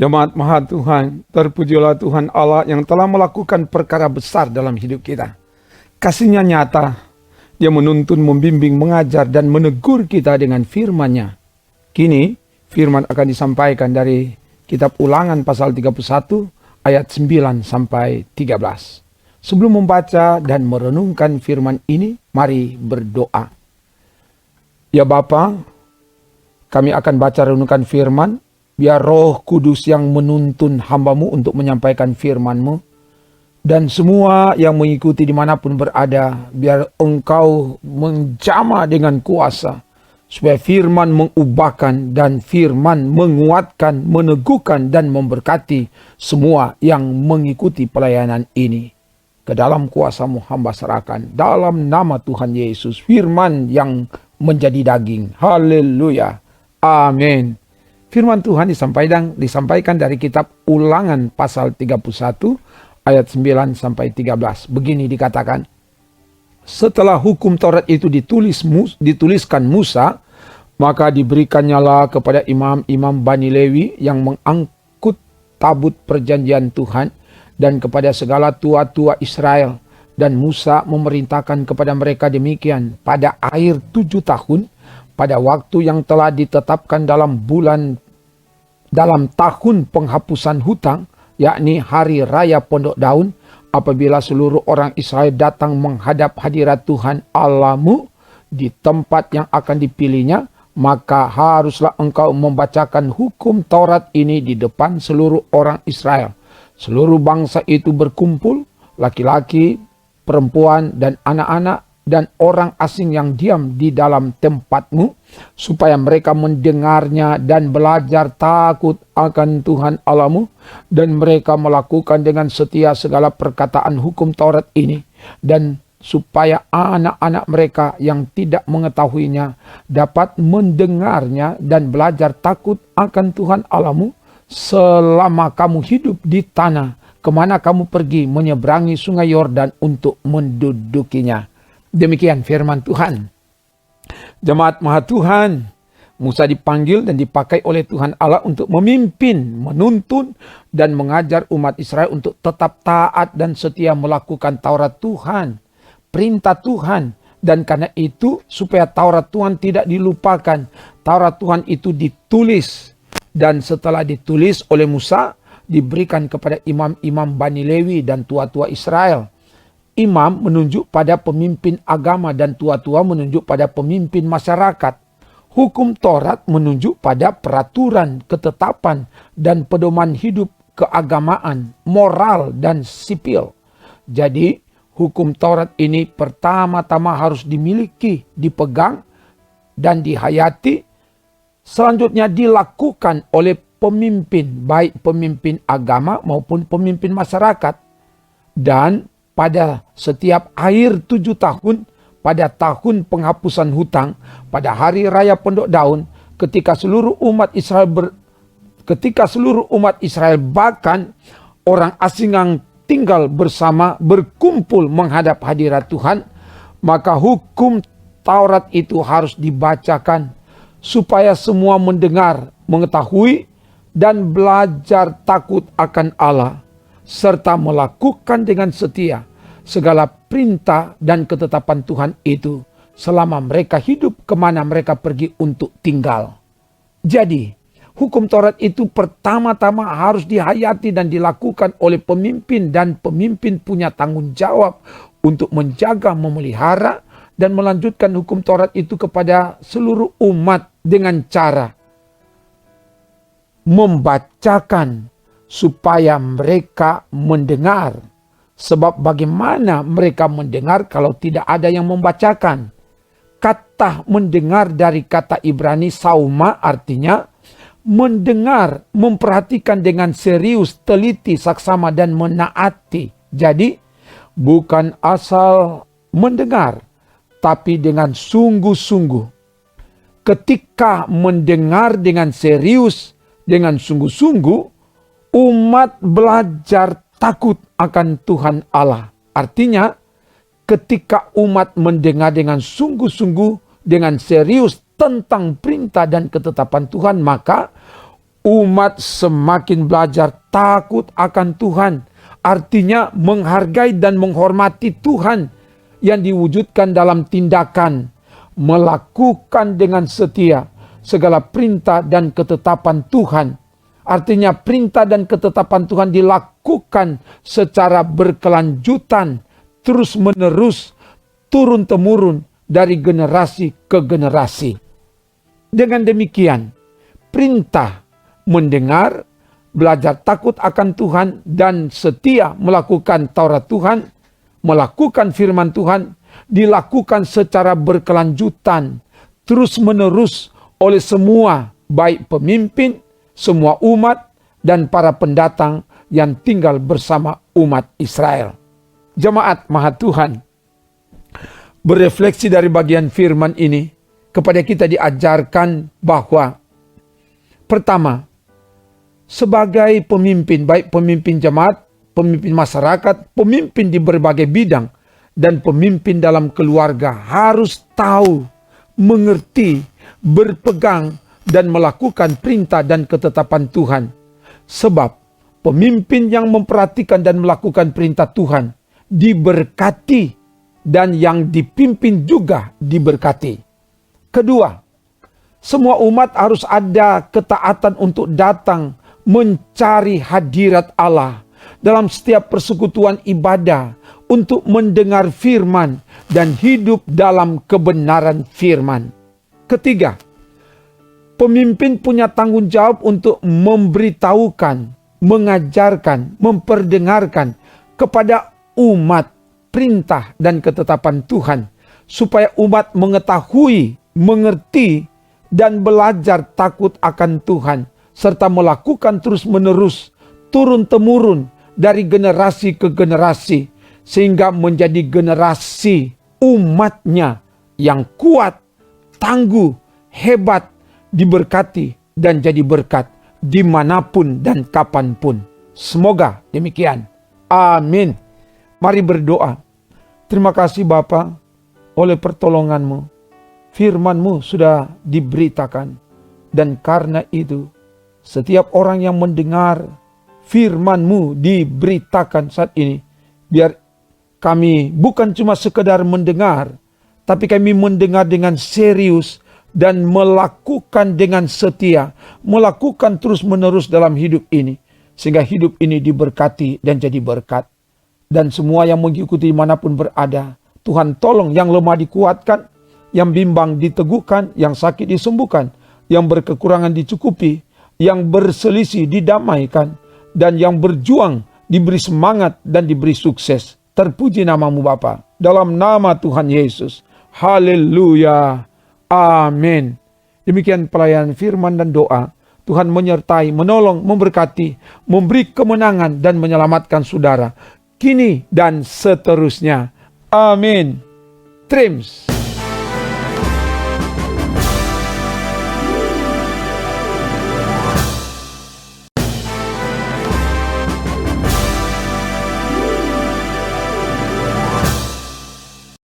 Jemaat Maha Tuhan, terpujilah Tuhan Allah yang telah melakukan perkara besar dalam hidup kita. Kasih-Nya nyata, Dia menuntun, membimbing, mengajar, dan menegur kita dengan firman-Nya. Kini, firman akan disampaikan dari kitab Ulangan pasal 31 ayat 9 sampai 13. Sebelum membaca dan merenungkan firman ini, mari berdoa. Ya Bapa, kami akan baca renungkan firman. Biar Roh Kudus yang menuntun hamba-Mu untuk menyampaikan firman-Mu. Dan semua yang mengikuti dimanapun berada, biar Engkau menjamah dengan kuasa. Supaya firman mengubahkan dan firman menguatkan, meneguhkan dan memberkati semua yang mengikuti pelayanan ini. Ke dalam kuasa-Mu hamba serahkan. Dalam nama Tuhan Yesus, firman yang menjadi daging. Haleluya. Amin. Firman Tuhan disampaikan dari kitab Ulangan pasal 31 ayat 9 sampai 13. Begini dikatakan, setelah hukum Taurat itu dituliskan Musa, maka diberikannya kepada imam-imam Bani Lewi yang mengangkut tabut perjanjian Tuhan dan kepada segala tua-tua Israel. Dan Musa memerintahkan kepada mereka demikian, pada akhir 7 tahun, pada waktu yang telah ditetapkan dalam tahun penghapusan hutang, yakni hari raya Pondok Daun, apabila seluruh orang Israel datang menghadap hadirat Tuhan Allah-Mu di tempat yang akan dipilihnya, maka haruslah engkau membacakan hukum Taurat ini di depan seluruh orang Israel. Seluruh bangsa itu berkumpul, laki-laki, perempuan, dan anak-anak, dan orang asing yang diam di dalam tempat-Mu, supaya mereka mendengarnya dan belajar takut akan Tuhan Allah-Mu, dan mereka melakukan dengan setia segala perkataan hukum Taurat ini, dan supaya anak-anak mereka yang tidak mengetahuinya dapat mendengarnya dan belajar takut akan Tuhan Allah-Mu selama kamu hidup di tanah kemana kamu pergi menyeberangi sungai Yordan untuk mendudukinya. Demikian firman Tuhan. Jemaat Maha Tuhan, Musa dipanggil dan dipakai oleh Tuhan Allah untuk memimpin, menuntun, dan mengajar umat Israel untuk tetap taat dan setia melakukan Taurat Tuhan, perintah Tuhan. Dan karena itu, supaya Taurat Tuhan tidak dilupakan, Taurat Tuhan itu ditulis. Dan setelah ditulis oleh Musa, diberikan kepada imam-imam Bani Lewi dan tua-tua Israel. Imam menunjuk pada pemimpin agama dan tua-tua menunjuk pada pemimpin masyarakat. Hukum Taurat menunjuk pada peraturan, ketetapan, dan pedoman hidup keagamaan, moral, dan sipil. Jadi, hukum Taurat ini pertama-tama harus dimiliki, dipegang, dan dihayati. Selanjutnya dilakukan oleh pemimpin, baik pemimpin agama maupun pemimpin masyarakat. Dan pada setiap akhir 7 tahun, pada tahun penghapusan hutang, pada hari raya Pondok Daun, ketika seluruh umat Israel bahkan orang asing yang tinggal bersama berkumpul menghadap hadirat Tuhan, maka hukum Taurat itu harus dibacakan supaya semua mendengar, mengetahui, dan belajar takut akan Allah, serta melakukan dengan setia segala perintah dan ketetapan Tuhan itu selama mereka hidup kemana mereka pergi untuk tinggal. Jadi, hukum Taurat itu pertama-tama harus dihayati dan dilakukan oleh pemimpin, dan pemimpin punya tanggung jawab untuk menjaga, memelihara, dan melanjutkan hukum Taurat itu kepada seluruh umat dengan cara membacakan supaya mereka mendengar. Sebab bagaimana mereka mendengar kalau tidak ada yang membacakan? Kata mendengar dari kata Ibrani sauma artinya mendengar, memperhatikan dengan serius, teliti, saksama, dan menaati. Jadi bukan asal mendengar, tapi dengan sungguh-sungguh. Ketika mendengar dengan serius, dengan sungguh-sungguh, umat belajar takut akan Tuhan Allah. Artinya, ketika umat mendengar dengan sungguh-sungguh, dengan serius tentang perintah dan ketetapan Tuhan, maka umat semakin belajar takut akan Tuhan. Artinya menghargai dan menghormati Tuhan yang diwujudkan dalam tindakan, melakukan dengan setia segala perintah dan ketetapan Tuhan. Artinya perintah dan ketetapan Tuhan dilakukan secara berkelanjutan, terus-menerus, turun-temurun dari generasi ke generasi. Dengan demikian, perintah mendengar, belajar takut akan Tuhan, dan setia melakukan Taurat Tuhan, melakukan firman Tuhan, dilakukan secara berkelanjutan, terus-menerus oleh semua, baik pemimpin, semua umat, dan para pendatang yang tinggal bersama umat Israel. Jemaat Maha Tuhan, berefleksi dari bagian firman ini, kepada kita diajarkan bahwa pertama, sebagai pemimpin, baik pemimpin jemaat, pemimpin masyarakat, pemimpin di berbagai bidang, dan pemimpin dalam keluarga harus tahu, mengerti, berpegang, dan melakukan perintah dan ketetapan Tuhan. Sebab pemimpin yang memperhatikan dan melakukan perintah Tuhan diberkati, dan yang dipimpin juga diberkati. Kedua, semua umat harus ada ketaatan untuk datang mencari hadirat Allah dalam setiap persekutuan ibadah untuk mendengar firman dan hidup dalam kebenaran firman. Ketiga, pemimpin punya tanggung jawab untuk memberitahukan, mengajarkan, memperdengarkan kepada umat perintah dan ketetapan Tuhan, supaya umat mengetahui, mengerti, dan belajar takut akan Tuhan, serta melakukan terus-menerus, turun-temurun dari generasi ke generasi, sehingga menjadi generasi umatnya yang kuat, tangguh, hebat, diberkati, dan jadi berkat dimanapun dan kapanpun. Semoga demikian. Amin. Mari berdoa. Terima kasih Bapa, oleh pertolongan-Mu, firman-Mu sudah diberitakan. Dan karena itu, setiap orang yang mendengar firman-Mu diberitakan saat ini, biar kami bukan cuma sekedar mendengar, tapi kami mendengar dengan serius dan melakukan dengan setia, melakukan terus-menerus dalam hidup ini, sehingga hidup ini diberkati dan jadi berkat. Dan semua yang mengikuti dimanapun berada, Tuhan tolong yang lemah dikuatkan, yang bimbang diteguhkan, yang sakit disembuhkan, yang berkekurangan dicukupi, yang berselisih didamaikan, dan yang berjuang diberi semangat dan diberi sukses. Terpuji nama-Mu Bapa, dalam nama Tuhan Yesus. Haleluya. Amin. Demikian pelayanan firman dan doa. Tuhan menyertai, menolong, memberkati, memberi kemenangan dan menyelamatkan saudara, kini dan seterusnya. Amin. Trims.